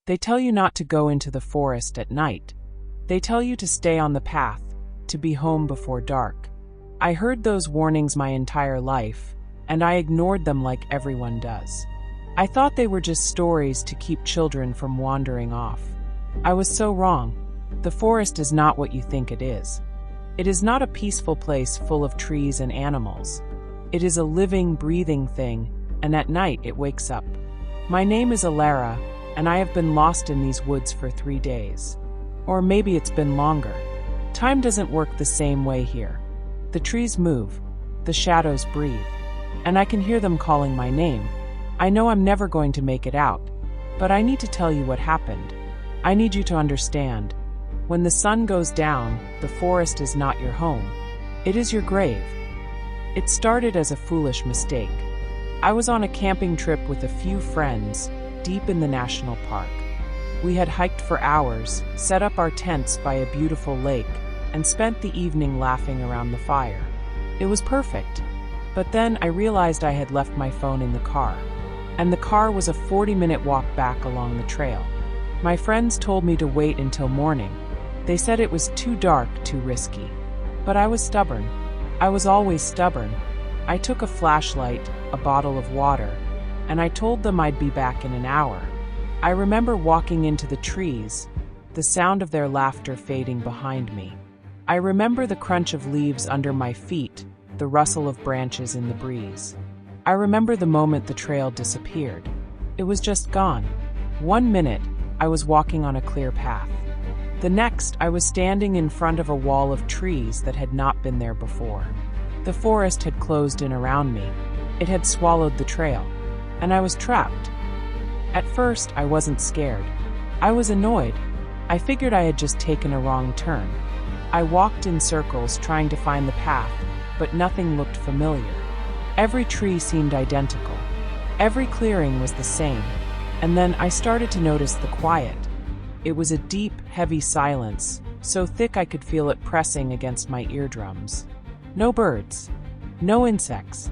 They tell you not to go into the forest at night. They tell you to stay on the path, to be home before dark. I heard those warnings my entire life, and I ignored them like everyone does. I thought they were just stories to keep children from wandering off. I was so wrong. The forest is not what you think it is. It is not a peaceful place full of trees and animals. It is a living, breathing thing, and at night it wakes up. My name is Alara, and I have been lost in these woods for 3 days. Or maybe it's been longer. Time doesn't work the same way here. The trees move, the shadows breathe, and I can hear them calling my name. I know I'm never going to make it out, but I need to tell you what happened. I need you to understand. When the sun goes down, the forest is not your home. It is your grave. It started as a foolish mistake. I was on a camping trip with a few friends, deep in the national park. We had hiked for hours, set up our tents by a beautiful lake, and spent the evening laughing around the fire. It was perfect. But then I realized I had left my phone in the car. And the car was a 40-minute walk back along the trail. My friends told me to wait until morning. They said it was too dark, too risky. But I was stubborn. I was always stubborn. I took a flashlight, a bottle of water, and I told them I'd be back in an hour. I remember walking into the trees, the sound of their laughter fading behind me. I remember the crunch of leaves under my feet, the rustle of branches in the breeze. I remember the moment the trail disappeared. It was just gone. 1 minute, I was walking on a clear path. The next, I was standing in front of a wall of trees that had not been there before. The forest had closed in around me. It had swallowed the trail, and I was trapped. At first, I wasn't scared. I was annoyed. I figured I had just taken a wrong turn. I walked in circles trying to find the path, but nothing looked familiar. Every tree seemed identical. Every clearing was the same. And then I started to notice the quiet. It was a deep, heavy silence, so thick I could feel it pressing against my eardrums. No birds. No insects.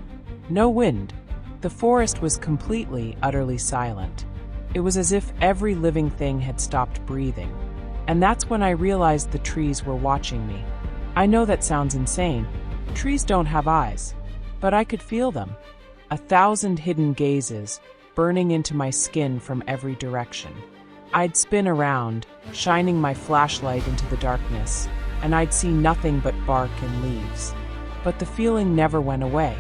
No wind. The forest was completely, utterly silent. It was as if every living thing had stopped breathing. And that's when I realized the trees were watching me. I know that sounds insane. Trees don't have eyes. But I could feel them. 1,000 hidden gazes, burning into my skin from every direction. I'd spin around, shining my flashlight into the darkness, and I'd see nothing but bark and leaves. But the feeling never went away.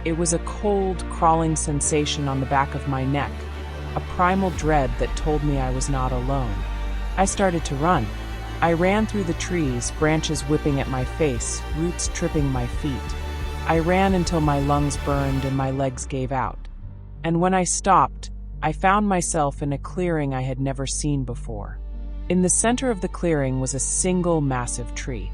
It was a cold, crawling sensation on the back of my neck, a primal dread that told me I was not alone. I started to run. I ran through the trees, branches whipping at my face, roots tripping my feet. I ran until my lungs burned and my legs gave out. And when I stopped, I found myself in a clearing I had never seen before. In the center of the clearing was a single massive tree.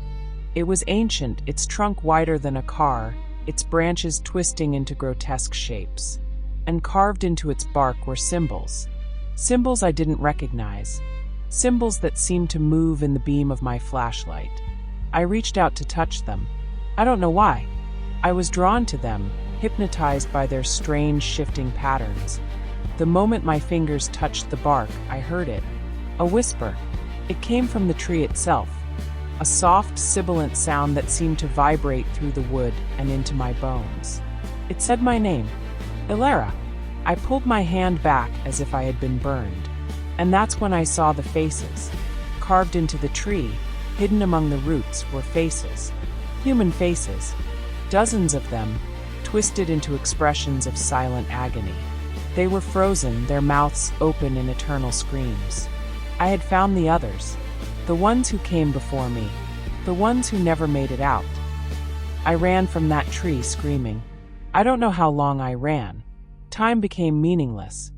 It was ancient, its trunk wider than a car, its branches twisting into grotesque shapes. And carved into its bark were symbols. Symbols I didn't recognize. Symbols that seemed to move in the beam of my flashlight. I reached out to touch them. I don't know why. I was drawn to them, hypnotized by their strange shifting patterns. The moment my fingers touched the bark, I heard it. A whisper. It came from the tree itself. A soft, sibilant sound that seemed to vibrate through the wood and into my bones. It said my name. Alara. I pulled my hand back as if I had been burned. And that's when I saw the faces. Carved into the tree, hidden among the roots, were faces. Human faces. Dozens of them, twisted into expressions of silent agony. They were frozen, their mouths open in eternal screams. I had found the others. The ones who came before me. The ones who never made it out. I ran from that tree screaming. I don't know how long I ran. Time became meaningless.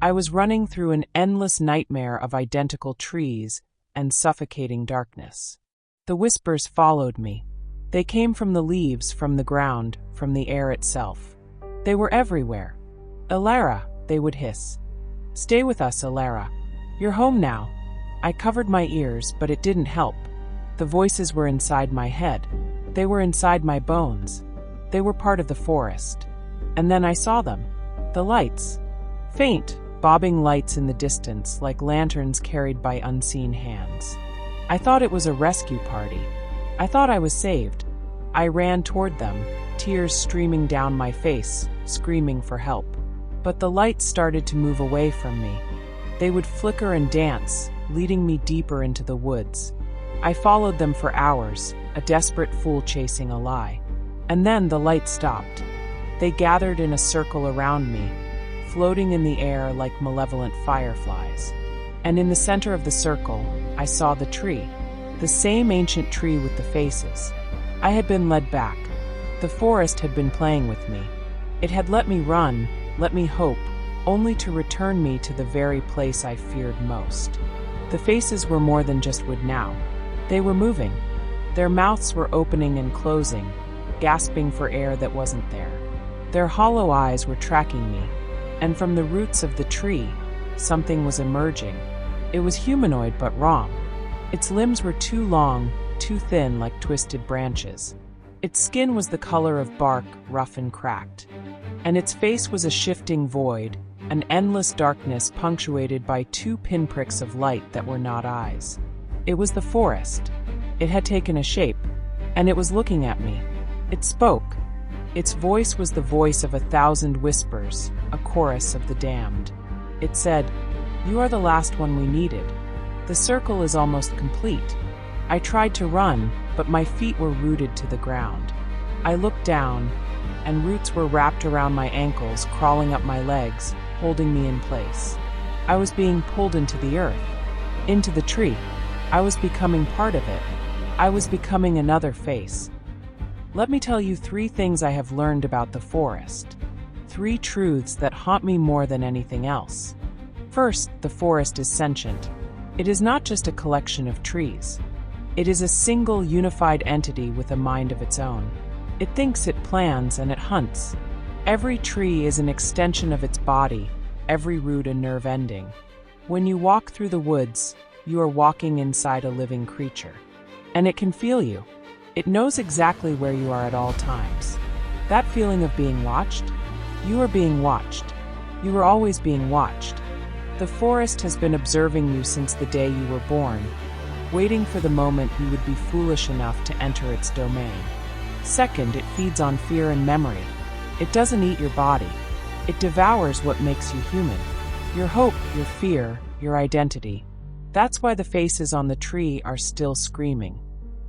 I was running through an endless nightmare of identical trees and suffocating darkness. The whispers followed me. They came from the leaves, from the ground, from the air itself. They were everywhere. Alara, they would hiss. Stay with us, Alara. You're home now. I covered my ears, but it didn't help. The voices were inside my head. They were inside my bones. They were part of the forest. And then I saw them. The lights. Faint, bobbing lights in the distance like lanterns carried by unseen hands. I thought it was a rescue party. I thought I was saved. I ran toward them, tears streaming down my face, screaming for help. But the lights started to move away from me. They would flicker and dance, leading me deeper into the woods. I followed them for hours, a desperate fool chasing a lie. And then the light stopped. They gathered in a circle around me, floating in the air like malevolent fireflies. And in the center of the circle, I saw the tree, the same ancient tree with the faces. I had been led back. The forest had been playing with me. It had let me run, let me hope, only to return me to the very place I feared most. The faces were more than just wood now. They were moving. Their mouths were opening and closing, gasping for air that wasn't there. Their hollow eyes were tracking me, and from the roots of the tree, something was emerging. It was humanoid but wrong. Its limbs were too long, too thin like twisted branches. Its skin was the color of bark, rough and cracked. And its face was a shifting void, an endless darkness punctuated by two pinpricks of light that were not eyes. It was the forest. It had taken a shape, and it was looking at me. It spoke. Its voice was the voice of 1,000 whispers, a chorus of the damned. It said, "You are the last one we needed. The circle is almost complete." I tried to run, but my feet were rooted to the ground. I looked down, and roots were wrapped around my ankles, crawling up my legs, holding me in place. I was being pulled into the earth, into the tree. I was becoming part of it. I was becoming another face. Let me tell you 3 things I have learned about the forest. 3 truths that haunt me more than anything else. First, the forest is sentient. It is not just a collection of trees. It is a single unified entity with a mind of its own. It thinks, it plans, and it hunts. Every tree is an extension of its body, every root a nerve ending. When you walk through the woods, you are walking inside a living creature. And it can feel you. It knows exactly where you are at all times. That feeling of being watched? You are being watched. You are always being watched. The forest has been observing you since the day you were born, waiting for the moment you would be foolish enough to enter its domain. Second, it feeds on fear and memory. It doesn't eat your body. It devours what makes you human. Your hope, your fear, your identity. That's why the faces on the tree are still screaming.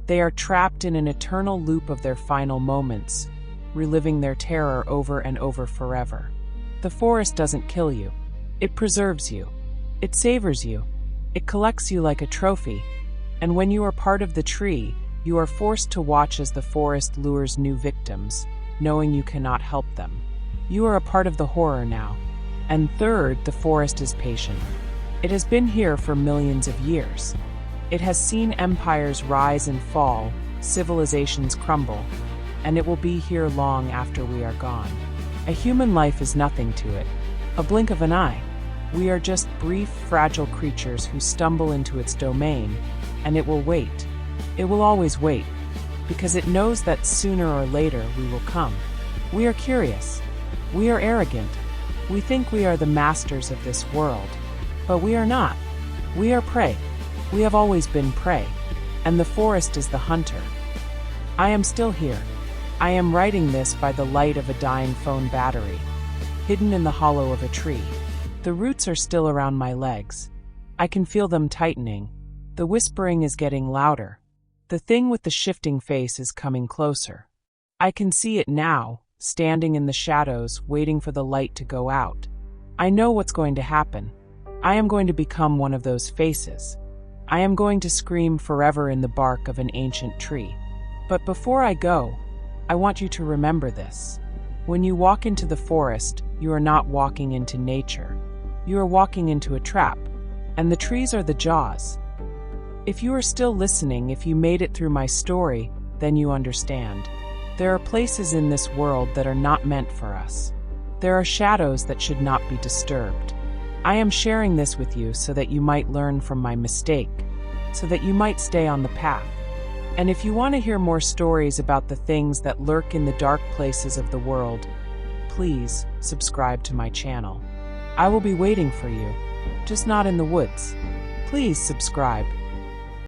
They are trapped in an eternal loop of their final moments, reliving their terror over and over forever. The forest doesn't kill you. It preserves you. It savors you. It collects you like a trophy. And when you are part of the tree, you are forced to watch as the forest lures new victims, knowing you cannot help them. You are a part of the horror now. And third, the forest is patient. It has been here for millions of years. It has seen empires rise and fall, civilizations crumble, and it will be here long after we are gone. A human life is nothing to it, a blink of an eye. We are just brief, fragile creatures who stumble into its domain, and it will wait. It will always wait, because it knows that sooner or later we will come. We are curious. We are arrogant. We think we are the masters of this world, but we are not. We are prey. We have always been prey, and the forest is the hunter. I am still here. I am writing this by the light of a dying phone battery, hidden in the hollow of a tree. The roots are still around my legs. I can feel them tightening. The whispering is getting louder. The thing with the shifting face is coming closer. I can see it now, standing in the shadows, waiting for the light to go out. I know what's going to happen. I am going to become one of those faces. I am going to scream forever in the bark of an ancient tree. But before I go, I want you to remember this. When you walk into the forest, you are not walking into nature. You are walking into a trap, and the trees are the jaws. If you are still listening, if you made it through my story, then you understand. There are places in this world that are not meant for us. There are shadows that should not be disturbed. I am sharing this with you so that you might learn from my mistake, so that you might stay on the path. And if you want to hear more stories about the things that lurk in the dark places of the world, please subscribe to my channel. I will be waiting for you, just not in the woods. Please subscribe.